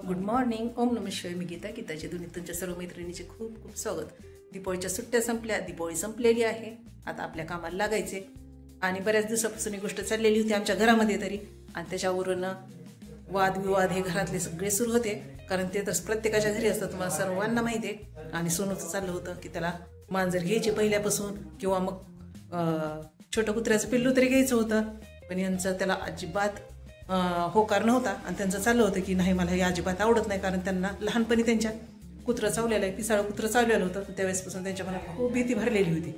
Good morning. ओम नमः शिवाय. मी गीताची दोन्ही तुमच्या सर्व मैत्रिणीचे खूप खूप स्वागत. दिवाळीच्या सुट्ट्या संपल्या, दिवाळी संपलेली आहे. आता आपल्या कामाला लागायचे आणि बऱ्याच दिवसापासून ही गोष्ट चाललेली होती आमच्या घरामध्ये तरी, आणि त्याच्यावरून वादविवाद हे घरातले सगळे सुरू होते. कारण ते तर प्रत्येकाच्या घरी असतं, तुम्हाला सर्वांना माहिती आहे. आणि सोनूचं चाललं होतं की त्याला मांजर घ्यायची पहिल्यापासून, किंवा मग छोटं कुत्र्याचं पिल्लू तरी घ्यायचं होतं. पण यांचं त्याला अजिबात होकार नव्हता. आणि त्यांचं चाललं होतं की नाही, मला हे अजिबात आवडत नाही. कारण त्यांना लहानपणी त्यांच्या कुत्रं चावलेलं आहे, पिसाळं कुत्रं चावलेलं होतं. त्यावेळेसपासून त्यांच्या मनात खूप भीती भरलेली होती.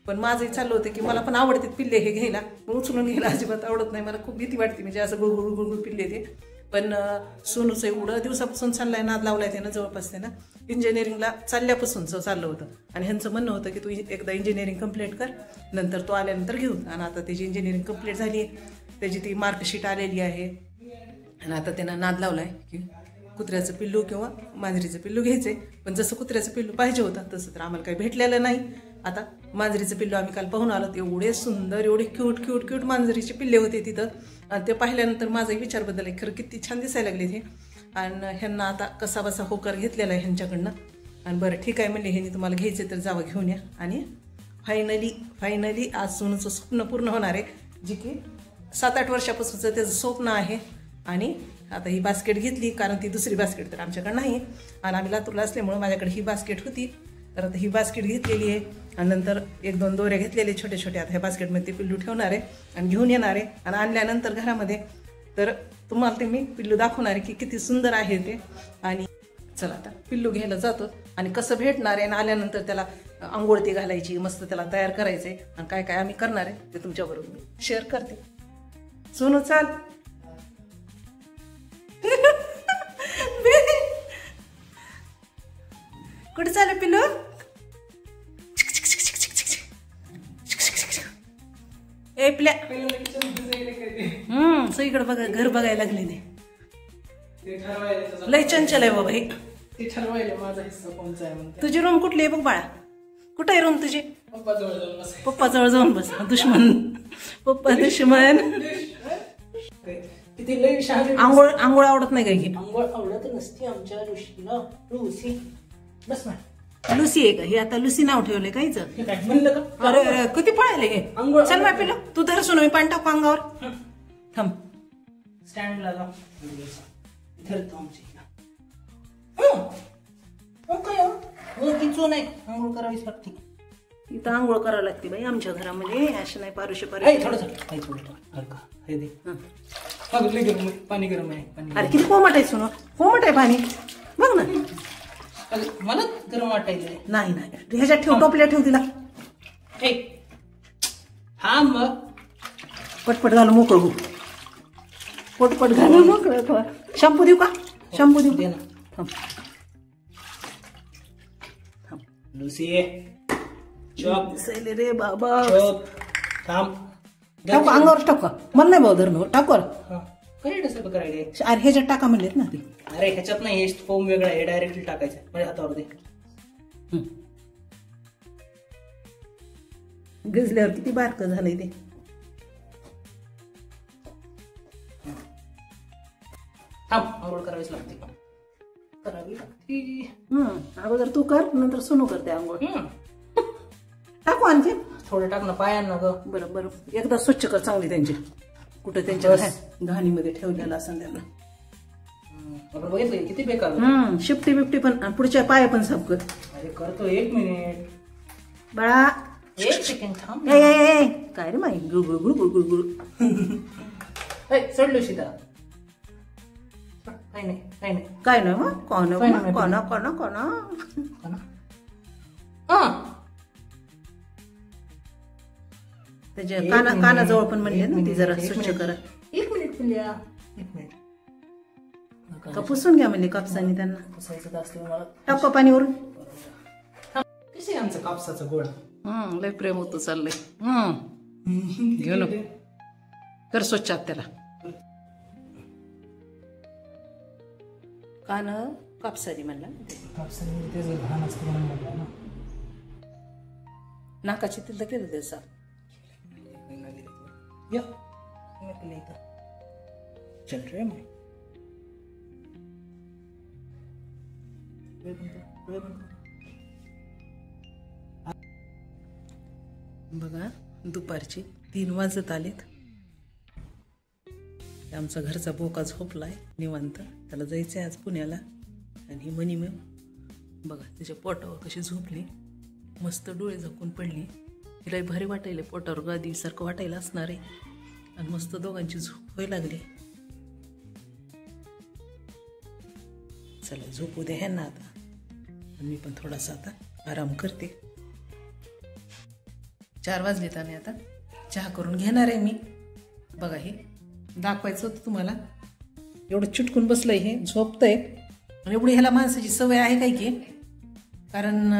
पण माझंही चाललं होतं की मला पण आवडते पिल्ले हे घ्यायला, उचलून घ्यायला अजिबात आवडत नाही. मला खूप भीती वाटते, म्हणजे असं गुळगुळ गुळगुळ पिल्ले ते. पण सोनूचं एवढं दिवसापासून चाललाय, नाद लावलाय त्यानं. जवळपास त्यानं इंजिनिअरिंगला चालल्यापासूनचं चाललं होतं. आणि ह्यांचं म्हणणं होतं की तू एकदा इंजिनिअरिंग कंप्लीट कर, नंतर तो आल्यानंतर घेऊन. आणि आता त्याची इंजिनिअरिंग कंप्लीट झाली आहे, त्याची ती मार्कशीट आलेली आहे. आणि आता त्यानं नाद लावलाय की कुत्र्याचं पिल्लू किंवा मांजरीचं पिल्लू घ्यायचंय. पण जसं कुत्र्याचं पिल्लू पाहिजे होतं तसं तर आम्हाला काही भेटलेलं नाही. आता मांजरीचं पिल्लू आम्ही काल पाहून आलो. एवढे सुंदर, एवढे क्यूट क्यूट क्यूट मांजरीचे पिल्ले होते तिथं. आणि ते पाहिल्यानंतर माझाही विचार बदलला, खरं किती छान दिसायला लागले ते. आणि ह्यांना आता कसा बसा होकार घेतलेला आहे ह्यांच्याकडनं. आणि बरं ठीक आहे म्हणले, ह्यांनी तुम्हाला घ्यायचे तर जावं घेऊन या. आणि फायनली आज सोनूचं स्वप्न पूर्ण होणार आहे, जे की 7-8 वर्षापासूनचं त्याचं स्वप्न आहे. आणि आता ही बास्केट घेतली, कारण ती दुसरी बास्केट तर आमच्याकडे नाही. आणि आम्ही लातूरला असल्यामुळे माझ्याकडे ही बास्केट होती, तर आता ही बास्केट घेतलेली आहे. आणि नंतर 1-2 दोऱ्या घेतलेले छोटे छोटे. आता ह्या बास्केटमध्ये ते पिल्लू ठेवणार आहे आणि घेऊन येणार आहे. आणि आणल्यानंतर घरामध्ये तर तुम्हाला ते मी पिल्लू दाखवणार आहे की किती सुंदर आहे ते. आणि चला आता पिल्लू घ्यायला जातो. आणि कसं भेटणार आहे, आणि आल्यानंतर त्याला आंघोळती घालायची, मस्त त्याला तयार करायचं आहे. आणि काय काय आम्ही करणार आहे ते तुमच्याबरोबर मी शेअर करते. सोनू चाल. कुठे चालू पिल्लू? ए पिल्या. सगळीकडे बघा, घर बघायला लागले ते. लय चंचल आहे बाबा हे. तुझी रूम कुठली आहे बघ बाळा? कुठं आहे रूम तुझी? पप्पा जवळ जाऊन बस. दुश्मन, पप्पा दुश्मन. आंघोळ आवडत नाही काय की? आंघोळ आवडत नसते आमच्या ऋषीला. लुसी बस ना. लुसी आहे का ही? आता लुसी नाव ठेवलंय काहीच. म्हणलं का? अरे किती पळायले हे. चल माय पिलं, तू धर सोनू, मी पाणी टाकू अंगावर. थांब, स्टँडला जा. धरतो आमच्या किचून आहे. आंघोळ करावीच लागते. इथं आंघोळ करावं लागते बाई आमच्या घरामध्ये. अशी नाही पारुशे पाणी गरम आहे. अरे किती कोमट आहे सोनू, कोमट आहे पाणी. बघ ना, मला गरम वाटायचं नाही. ह्याच्यात ठेव, टोपल्या ठेव तिला. हा मग पटपट घालून मोकळं हो. पटपट घालून मोकळं. शॅम्पू देऊ का? शॅम्पू देऊ दे ना. थांब लुसी दिसायले रे बाबा. थांब. टाकू अंगावर, टाकू. मला नाही भाऊ धरणं, टाकू. करायला अरे ह्याच्यात टाका म्हणलेत ना ते. अरे ह्याच्यात नाही, हे फोम वेगळा आहे. डायरेक्टली टाकायचं माझ्या हातावर दे. गिजल्यावर किती बारकं झालंय ते. थांब, आंघोळ करावीच लागते. करावी लागते. अगोदर तू कर, नंतर सोनू करते आंघोळ. टाकू आणखी थोडं टाक ना पायांना ग. बरं एकदा स्वच्छ कर चांगली. त्यांची कुठं त्यांच्या घाणीमध्ये ठेवलेलं असं त्यांना. बघितलं किती बेकार. शिफ्टी बिफ्टी पण, पुढच्या पाया पण साफ कर. अरे करतो, 1 मिनिट बाळा. 1 सेकंड थांब. काय रे माई, गुळगुळ गुळगुळ गुळगुळ. चढलो सीता. काय नाही मग. कोणा त्याच्या कानाजवळ पण म्हणले ना ती जरा स्वच्छ करा. 1 मिनिट पिल्या. 1 मिनिट का पुसून घ्या म्हणले कापसाने त्यांना. पुसायचं असलं मला. टाका पाणीवरून. कसे आमचं कापसाचं गोळ. लय प्रेम होतं चाललंय. घेऊ नको, कर स्वच्छ त्याला. कान कापसाने म्हणला. कापसाने त्याचं घाण असतं म्हणून म्हणलं ना. नाकाची तिथं केलं त्याचा. या चल रे. बघा दुपारचे 3 वाजत आलेत. आमचा घरचा बोका झोपलाय निवांत. त्याला जायचं आहे आज पुण्याला. आणि ही मनी मॅम बघा तिच्या पोटावर कशी झोपली, मस्त डोळे झाकून पडली. तिला भारी वाटायला, पोटावर गादीसारखं वाटायला असणार आहे. आणि मस्त दोघांची झोप व्हायला लागली. चला झोपू दे ह्यांना आता. आणि मी पण थोडासा आता आराम करते. 4 वाजलेत आणि आता चहा करून घेणार आहे मी. बघा हे दाखवायचं होतं तुम्हाला. एवढं चिटकून बसलंय, हे झोपतंय. आणि एवढी ह्याला माणसाची सवय आहे काय की, कारण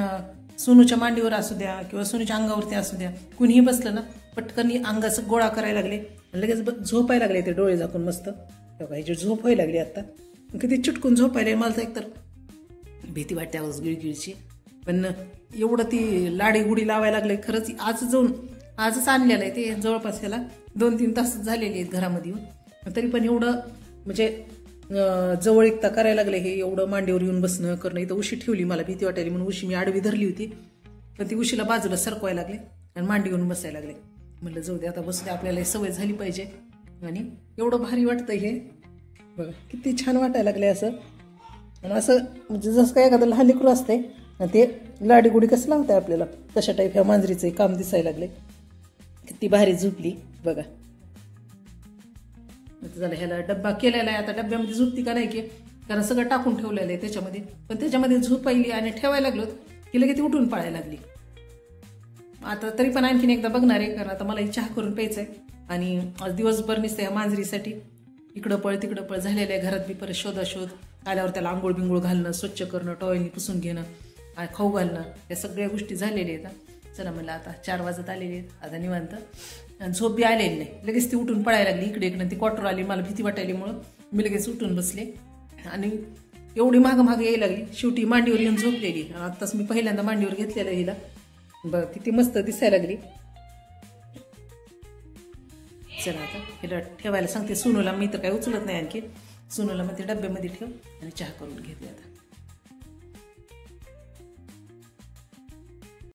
सोनूच्या मांडीवर असू द्या किंवा सोनूच्या अंगावरती असू द्या, कुणीही बसलं ना पटकन अंगाचं गोळा करायला लागले, लगेच झोपायला लागले ते डोळे झाकून मस्त. बघा ह्याची झोप व्हायला लागली आता. किती चिटकून झोपायला. मला तर एकतर भीती वाटते आवाज गिळगिळची, पण एवढं ती लाडी गुडी लावायला लागले. खरंच आजच आणलेलं आहे ते. जवळपास ह्याला 2-3 तास झालेले आहेत घरामध्ये येऊन. तरी पण एवढं म्हणजे जवळीकता करायला लागले. हे एवढं मांडीवर येऊन बसणं करणं. इथं उशी ठेवली, मला भीती वाटायली म्हणून उशी मी आडवी धरली होती, पण ती उशीला बाजूला सरकवायला लागले आणि मांडी येऊन बसायला लागले. म्हणलं जाऊ दे आता बसू दे, आपल्याला सवय झाली पाहिजे. आणि एवढं भारी वाटतंय हे. बघा किती छान वाटायला लागले असं. आणि असं म्हणजे जसं काय एखादं लहान लेकरू असते आणि ते लाडी गुडी कसं लावताय आपल्याला, तशा टाईप ह्या मांजरीचं काम दिसायला लागले. किती भारी झोपली बघा. झालं ह्याला डब्बा केलेला आहे. आता डब्यामध्ये झोपती का नाही की, कारण सगळं टाकून ठेवलेलं आहे त्याच्यामध्ये. पण त्याच्यामध्ये झोपायली आणि ठेवायला लागलो की लगेच ती उठून पळायला लागली. आता तरी पण आणखीन एकदा बघणार आहे, कारण आता मला चहा करून प्यायचं आहे. आणि आज दिवसभर नुसतं ह्या मांजरीसाठी इकडं पळ तिकडं पळ झालेलं आहे. घरात बी परत शोधाशोध, आल्यावर त्याला आंघोळ बिंगोळ घालणं, स्वच्छ करणं, टॉयलनी पुसून घेणं, खाऊ घालणं, या सगळ्या गोष्टी झालेल्या आहेत. चला म्हणलं आता 4 वाजत आलेले आहेत, आता निवांत. आणि झोप बी आलेली नाही. लगेच ती उठून पळायला लागली इकडे इकडे. ती क्वार्टर आली, मला भीती वाटायलीमुळं मी लगेच उठून बसले. आणि एवढी मागं यायला लागली. शेवटी मांडीवर येऊन झोपलेली. आत्ताच मी पहिल्यांदा मांडीवर घेतलेलं हिला. बघ किती मस्त दिसायला लागली. चला आता हिला ठेवायला सांगते सोनूला. मी तर काही उचलत नाही आणखी. सोनूला मग ते डब्यामध्ये ठेव आणि चहा करून घेते आता.